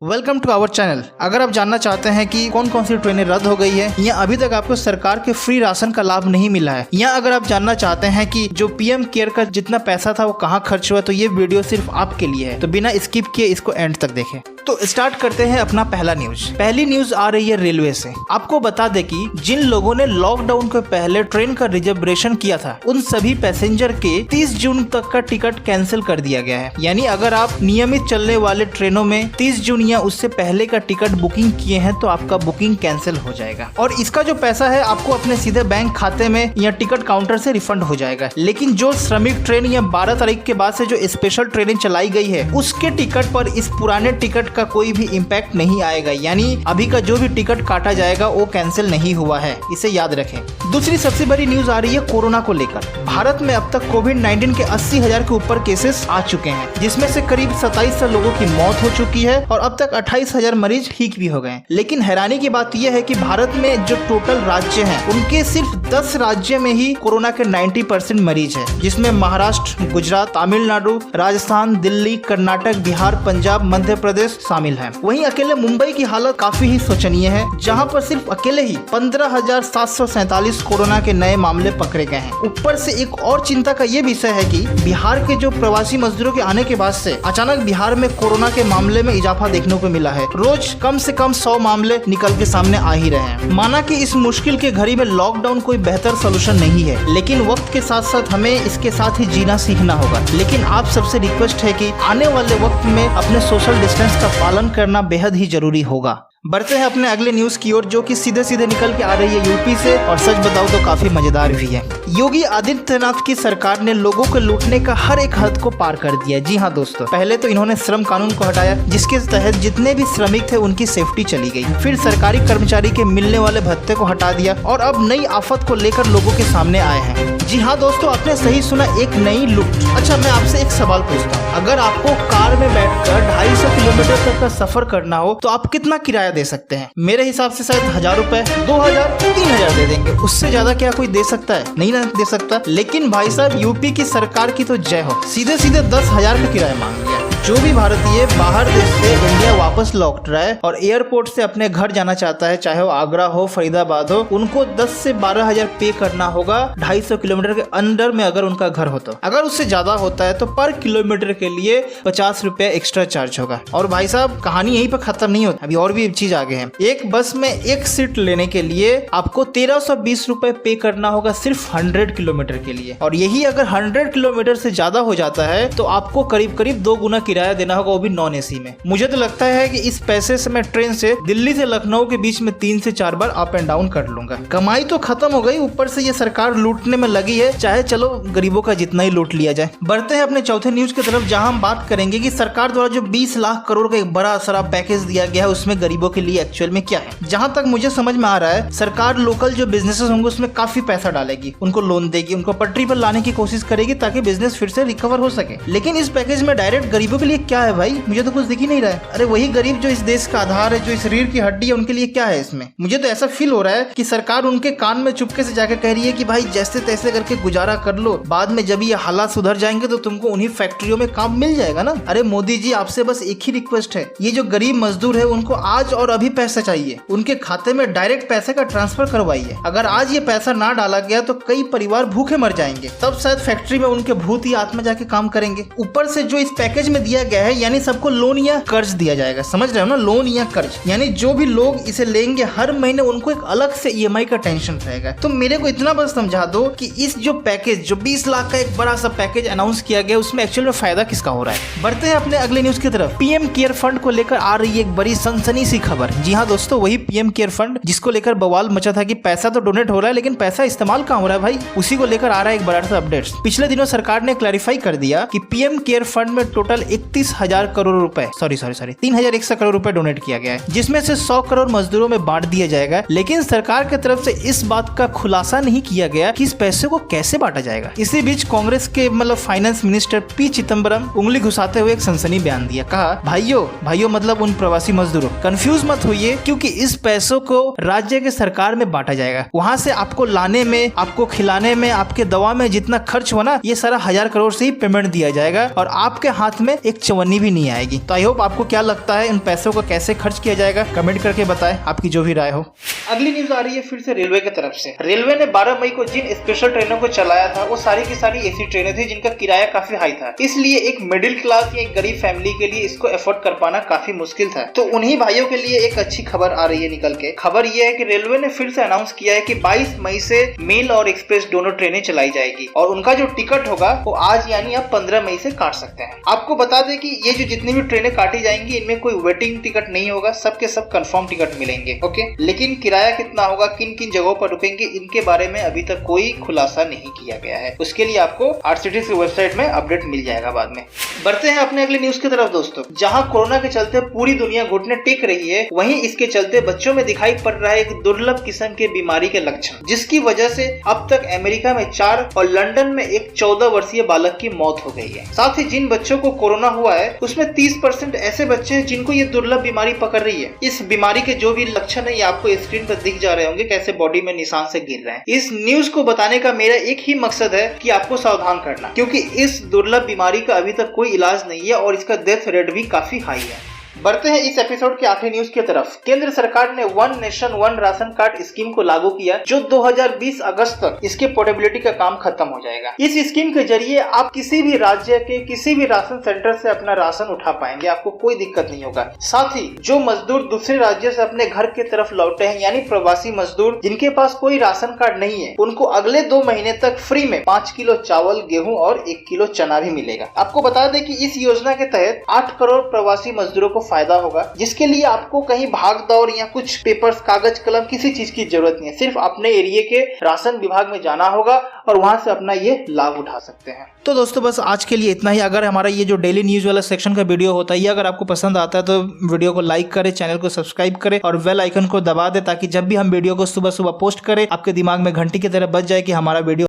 Welcome to our channel. अगर आप जानना चाहते हैं कि कौन कौन सी ट्रेनें रद्द हो गई है या अभी तक आपको सरकार के फ्री राशन का लाभ नहीं मिला है, या अगर आप जानना चाहते हैं कि जो पीएम केयर का जितना पैसा था वो कहां खर्च हुआ, तो ये वीडियो सिर्फ आपके लिए है। तो बिना स्किप किए इसको एंड तक देखें। तो स्टार्ट करते हैं अपना पहला न्यूज। पहली न्यूज आ रही है रेलवे से। आपको बता दें कि जिन लोगों ने लॉकडाउन के पहले ट्रेन का रिजर्वेशन किया था, उन सभी पैसेंजर के 30 जून तक का टिकट कैंसिल कर दिया गया है। यानी अगर आप नियमित चलने वाले ट्रेनों में 30 जून या उससे पहले का टिकट बुकिंग किए हैं तो आपका बुकिंग कैंसिल हो जाएगा और इसका जो पैसा है आपको अपने सीधे बैंक खाते में या टिकट काउंटर से रिफंड हो जाएगा। लेकिन जो श्रमिक ट्रेन या 12 तारीख के बाद से जो स्पेशल ट्रेनें चलाई गई है, उसके टिकट पर इस पुराने टिकट का कोई भी इम्पैक्ट नहीं आएगा। यानी अभी का जो भी टिकट काटा जाएगा वो कैंसिल नहीं हुआ है, इसे याद रखें। दूसरी सबसे बड़ी न्यूज आ रही है कोरोना को लेकर। भारत में अब तक कोविड-19 के 80,000 के ऊपर केसेस आ चुके हैं, जिसमें से करीब 2700 लोगों की मौत हो चुकी है और अब तक 28,000 मरीज ठीक भी हो गए। लेकिन हैरानी की बात यह है कि भारत में जो टोटल राज्य हैं, उनके सिर्फ 10 राज्य में ही कोरोना के 90% मरीज हैं, जिसमें महाराष्ट्र, गुजरात, तमिलनाडु, राजस्थान, दिल्ली, कर्नाटक, बिहार, पंजाब, मध्य प्रदेश शामिल है। वहीं अकेले मुंबई की हालत काफी ही शोचनीय है, जहां पर सिर्फ अकेले ही 15,747 कोरोना के नए मामले पकड़े गए हैं। ऊपर से एक और चिंता का ये विषय है कि बिहार के जो प्रवासी मजदूरों के आने के बाद से अचानक बिहार में कोरोना के मामले में इजाफा देखने को मिला है। रोज कम से कम 100 मामले निकल के सामने आ ही रहे हैं। माना कि इस मुश्किल के घड़ी में लॉकडाउन कोई बेहतर सोल्यूशन नहीं है, लेकिन वक्त के साथ साथ हमें इसके साथ ही जीना सीखना होगा। लेकिन आप सबसे रिक्वेस्ट है कि आने वाले वक्त में अपने सोशल डिस्टेंस का पालन करना बेहद ही जरूरी होगा। बढ़ते हैं अपने अगले न्यूज की ओर, जो कि सीधे सीधे निकल के आ रही है यूपी से और सच बताओ तो काफी मजेदार भी है। योगी आदित्यनाथ की सरकार ने लोगों को लूटने का हर एक हद को पार कर दिया। जी हाँ दोस्तों, पहले तो इन्होंने श्रम कानून को हटाया, जिसके तहत जितने भी श्रमिक थे उनकी सेफ्टी चली गई। फिर सरकारी कर्मचारी के मिलने वाले भत्ते को हटा दिया और अब नई आफत को लेकर लोगों के सामने आए हैं। जी हाँ दोस्तों, आपने सही सुना, एक नई लूट। अच्छा, मैं आपसे एक सवाल पूछता हूँ, अगर आपको कार में बैठकर 250 किलोमीटर तक का सफर करना हो तो आप कितना किराया दे सकते हैं? मेरे हिसाब से शायद 1000 रुपए, 2000, 3000 दे देंगे। उससे ज्यादा क्या कोई दे सकता है? नहीं ना दे सकता। लेकिन भाई साहब, यूपी की सरकार की तो जय हो, सीधे सीधे 10,000 का किराया मांग लिया। जो भी भारतीय बाहर देश से इंडिया वापस लौट रहा है और एयरपोर्ट से अपने घर जाना चाहता है, चाहे वो आगरा हो, फरीदाबाद हो, उनको 10 से 12,000 पे करना होगा 250 किलोमीटर के अंदर में अगर उनका घर हो तो। अगर उससे ज्यादा होता है तो पर किलोमीटर के लिए 50 रुपए एक्स्ट्रा चार्ज होगा। और भाई साहब, कहानी यहीं पर खत्म नहीं होती, अभी और भी चीज आगे है। एक बस में एक सीट लेने के लिए आपको 1320 रुपए पे करना होगा सिर्फ 100 किलोमीटर के लिए। और यही अगर 100 किलोमीटर से ज्यादा हो जाता है तो आपको करीब करीब 2 गुना किराया देना होगा, वो भी नॉन एसी में। मुझे तो लगता है कि इस पैसे से मैं ट्रेन से दिल्ली से लखनऊ के बीच में 3 से 4 बार अप एंड डाउन कर लूंगा। कमाई तो खत्म हो गई, ऊपर से ये सरकार लूटने में लगी है, चाहे चलो गरीबों का जितना ही लूट लिया जाए। बढ़ते हैं अपने चौथे न्यूज की तरफ, जहां हम बात करेंगे कि सरकार द्वारा जो 20 लाख करोड़ का एक बड़ा सारा पैकेज दिया गया है, उसमें गरीबों के लिए एक्चुअल में क्या है। जहां तक मुझे समझ में आ रहा है, सरकार लोकल जो बिजनेसेस होंगे उसमें काफी पैसा डालेगी, उनको लोन देगी, उनको पटरी पर लाने की कोशिश करेगी ताकि बिजनेस फिर से रिकवर हो सके। लेकिन इस पैकेज में डायरेक्ट गरीबों के लिए क्या है भाई? मुझे तो कुछ दिख ही नहीं रहा है। अरे वही गरीब जो इस देश का आधार है, जो इस रीढ़ की हड्डी है, उनके लिए क्या है इसमें? मुझे तो ऐसा फील हो रहा है कि सरकार उनके कान में चुपके से जाकर कह रही है कि भाई जैसे तैसे करके गुजारा कर लो, बाद में जब ये हालात सुधर जाएंगे तो तुमको उन्हीं फैक्ट्रियों में काम मिल जाएगा ना। अरे मोदी जी, आपसे बस एक ही रिक्वेस्ट है, ये जो गरीब मजदूर है उनको आज और अभी पैसा चाहिए, उनके खाते में डायरेक्ट पैसे का ट्रांसफर करवाइए। अगर आज ये पैसा ना डाला गया तो कई परिवार भूखे मर जाएंगे, तब शायद फैक्ट्री में उनके भूत या आत्मा जाके काम करेंगे। ऊपर से जो इस पैकेज में दिया गया है, यानी सबको लोन या कर्ज दिया जाएगा, समझ रहे हो ना, लोन या कर्ज। यानी जो भी लोग इसे लेंगे हर महीने उनको एक अलग से ईएमआई का टेंशन रहेगा। तो मेरे को इतना बस समझा दो कि इस जो पैकेज, जो 20 लाख का एक बड़ा सा पैकेज अनाउंस किया गया, उसमें एक्चुअल में फायदा किसका हो रहा है। बढ़ते हैं अपने अगले न्यूज की तरफ। पीएम केयर फंड को लेकर आ रही है एक बड़ी सनसनी सी खबर। जी हाँ दोस्तों, वही पीएम केयर फंड जिसको लेकर बवाल मचा था कि पैसा तो डोनेट हो रहा है लेकिन पैसा इस्तेमाल कहाँ हो रहा है भाई, उसी को लेकर आ रहा है एक बड़ा सा अपडेट। पिछले दिनों सरकार ने क्लैरिफाई कर दिया कि पीएम केयर फंड में टोटल 31,000 करोड़ रुपए, सॉरी 3,100 करोड़ रुपए डोनेट किया गया है, जिसमें से 100 करोड़ मजदूरों में बांट दिया जाएगा। लेकिन सरकार की तरफ से इस बात का खुलासा नहीं किया गया कि इस पैसे को कैसे बांटा जाएगा। इसी बीच कांग्रेस के फाइनेंस मिनिस्टर पी चिदम्बरम उंगली घुसाते हुए एक सनसनी बयान दिया। कहा, भाइयों मतलब उन प्रवासी मजदूरों, कंफ्यूज मत होइए, क्योंकि इस पैसों को राज्य के सरकार में बांटा जाएगा। वहां से आपको लाने में, आपको खिलाने में, आपके दवा में जितना खर्च हुआ ना, ये सारा 1000 करोड़ से ही पेमेंट दिया जाएगा और आपके हाथ में एक चवन्नी भी नहीं आएगी। तो आई होप आपको क्या लगता है, इन पैसों को कैसे खर्च किया जाएगा, कमेंट करके बताएं आपकी जो भी राय हो। अगली न्यूज आ रही है फिर से रेलवे की तरफ से। रेलवे ने 12 मई को जिन स्पेशल ट्रेनों को चलाया था वो सारी की सारी एसी ट्रेनें थी जिनका किराया काफी हाई था, इसलिए एक मिडिल क्लास या एक गरीब फैमिली के लिए इसको अफोर्ड कर पाना काफी मुश्किल था। तो उन्हीं भाइयों के लिए एक अच्छी खबर आ रही है निकल के। खबर ये है कि रेलवे ने फिर से अनाउंस किया है कि 22 मई से मेल और एक्सप्रेस दोनों ट्रेनें चलाई जाएगी और उनका जो टिकट होगा वो आज यानी आप 15 मई से काट सकते हैं। आपको बता दें कि ये जो जितनी भी ट्रेनें काटी जाएंगी इनमें कोई वेटिंग टिकट नहीं होगा, सबके सब कंफर्म टिकट मिलेंगे। ओके, लेकिन किराया कितना होगा, किन किन जगहों पर रुकेंगे, इनके बारे में अभी तक कोई खुलासा नहीं किया गया है। उसके लिए आपको आरसीटीसी की वेबसाइट में अपडेट मिल जाएगा बाद में। बढ़ते हैं अपने अगली न्यूज की तरफ दोस्तों। जहां कोरोना के चलते पूरी दुनिया घुटने टेक रही है, वहीं इसके चलते बच्चों में दिखाई पड़ रहा है एक दुर्लभ किस्म के बीमारी के लक्षण, जिसकी वजह से अब तक अमेरिका में 4 और लंदन में एक 14 वर्षीय बालक की मौत हो गई है। साथ ही जिन बच्चों को कोरोना हुआ है उसमें 30% ऐसे बच्चे हैं जिनको ये दुर्लभ बीमारी पकड़ रही है। इस बीमारी के जो भी लक्षण है ये आपको स्क्रीन पर दिख जा रहे होंगे, कैसे बॉडी में निशान से गिर रहे हैं। इस न्यूज को बताने का मेरा एक ही मकसद है कि आपको सावधान करना, क्योंकि इस दुर्लभ बीमारी का अभी तक कोई इलाज नहीं है और इसका डेथ रेट भी काफी हाई है। बढ़ते हैं इस एपिसोड के आखिरी न्यूज की तरफ। केंद्र सरकार ने one nation one ration card scheme को लागू किया, जो 2020 अगस्त तक इसके पोर्टेबिलिटी का काम खत्म हो जाएगा। इस स्कीम के जरिए आप किसी भी राज्य के किसी भी राशन सेंटर से अपना राशन उठा पाएंगे, आपको कोई दिक्कत नहीं होगा। साथ ही जो मजदूर दूसरे राज्य से अपने घर की तरफ लौटे हैं, यानी प्रवासी मजदूर जिनके पास कोई राशन कार्ड नहीं है, उनको अगले 2 महीने तक फ्री में 5 किलो चावल, गेहूं और 1 किलो चना भी मिलेगा। आपको बता दें कि इस योजना के तहत 8 करोड़ प्रवासी मजदूरों को फायदा होगा, जिसके लिए आपको कहीं भाग दौड़ या कुछ पेपर्स, कागज कलम, किसी चीज की जरूरत नहीं है। सिर्फ अपने एरिया के राशन विभाग में जाना होगा और वहां से अपना ये लाभ उठा सकते हैं। तो दोस्तों बस आज के लिए इतना ही। अगर हमारा ये जो डेली न्यूज वाला सेक्शन का वीडियो होता है ये अगर आपको पसंद आता है तो वीडियो को लाइक करें, चैनल को सब्सक्राइब करें और बेल आइकन को दबा दें, ताकि जब भी हम वीडियो को सुबह सुबह पोस्ट करें आपके दिमाग में घंटी की तरह बज जाए कि हमारा वीडियो